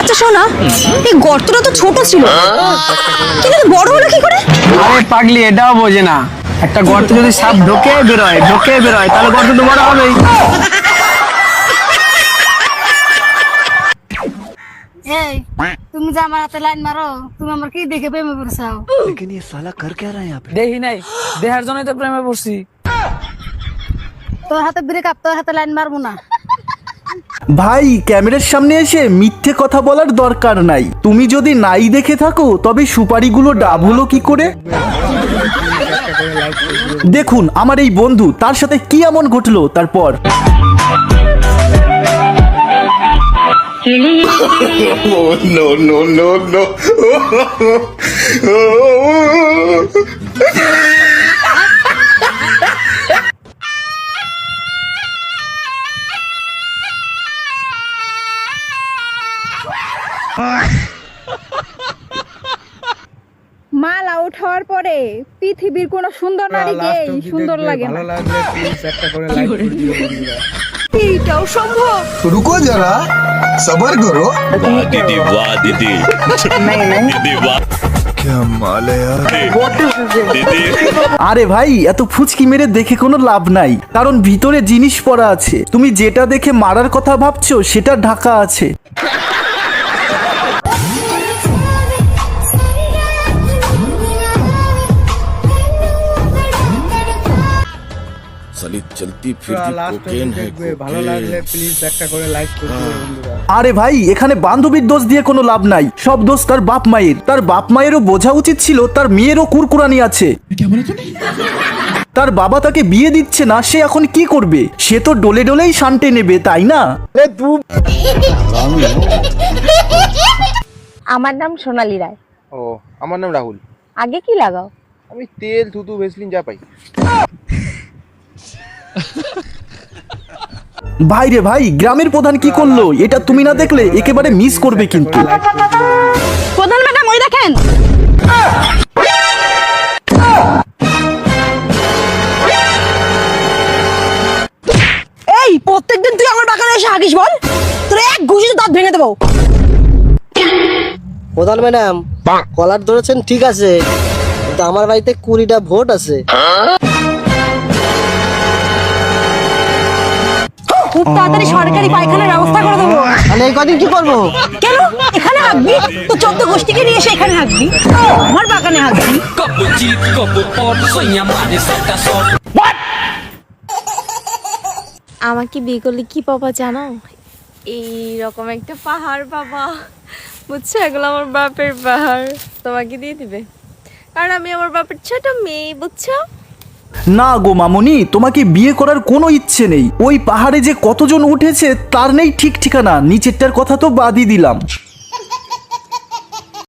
আচ্ছা শোনা, এই গর্তটা তো ছোট ছিল, কিন্তু বড় হলো কি করে? আরে পাগলি, এটাও বোঝে না। একটা গর্ত যদি সাপ ঢোকে বেরোয় তাহলে গর্ত তো বড় হবেই। এই তুমি যে আমার হাতে লাইন মারো, তুমি আমার কি দেখে প্রেমে পড়ছাও? দেখি নাই, দেখার জন্যই তো প্রেমে পড়ছি। তোর হাতে ব্রেকআপ, তোর হাতে লাইন মারবো না। ভাই, ক্যামেরার সামনে এসে মিথ্যে কথা বলার দরকার নাই। তুমি যদি নাই দেখে থাকো তবে সুপারিগুলো ডাব হলো কি করে? দেখুন আমার এই বন্ধু, তার সাথে কি এমন ঘটলো তারপর। Oh, no, no, no, no. মাল আউট হওয়ার পরে পৃথিবীর কোন সুন্দর নারীকে সুন্দর লাগে না। এইটাও সম্ভব? रुको जरा सबर करो। दीदी वाह दीदी दीदी वाह क्या माल है यार। दीदी আরে ভাই, এত ফুচকি মেরে দেখে কোনো লাভ নাই, কারণ ভিতরে জিনিস পড়া আছে। তুমি যেটা দেখে মারার কথা ভাবছো সেটা ঢাকা আছে। साली चलती फिरती कोकेन है ভালো লাগলে প্লিজ একটা করে লাইক করে দিও বন্ধুরা। আরে ভাই, এখানে বান্ধবীর দোষ দিয়ে কোনো লাভ নাই, সব দোষ তার বাপ মায়ের। তার বাপ মায়েরও বোঝা উচিত ছিল তার মেয়েরও কুরকুরানি আছে। তার বাবা তাকে বিয়ে দিচ্ছে না, সে এখন কি করবে? সে তো ডোলে ডোলেই শান্তে নেবে, তাই না? আমার নাম সোনালী রায়। ও, আমার নাম রাহুল। আগে কি লাগাও? আমি তেল থুতু ভেসলিন যা পাই। ভাই রে ভাই, গ্রামের প্রধান কি করলো এটা তুমি না দেখলে একেবারে মিস করবে কিন্তু। প্রধান ম্যাডাম, ওই দেখেন। এই প্রত্যেকদিন তুই আমার বাগানে এসে হাগিস বল? তোর এক ঘুষিতে দাঁত ভেঙে দেবো। প্রধান ম্যাডাম, কলার ধরেছেন ঠিক আছে, কিন্তু আমার বাড়িতে 20টা ভোট আছে। খুব তাড়াতাড়ি সরকারি পায়খানার ব্যবস্থা করে দেবো। তাহলে এই কদিন কি করবো? কেন এখানে হাঁকবি? তো 14 গোষ্ঠীকে নিয়ে এসে এখানে হাঁকবি, আমার বাগানে হাঁকবি। আমাকে বিয়ে করলে কি পাবা জানো? এইরকম একটা পাহাড় পাবা, বুঝছো? এগুলো আমার বাপের পাহাড়, তোমাকে দিয়ে দিবে, কারণ আমি আমার বাপের ছোট মেয়ে, বুঝছো? না গো মামুনি, তোমাকে বিয়ে করার কোনো ইচ্ছে নেই। ওই পাহাড়ে যে কতজন উঠেছে তার নেই ঠিক ঠিকানা, নিচেরটার কথা তো বাদই দিলাম।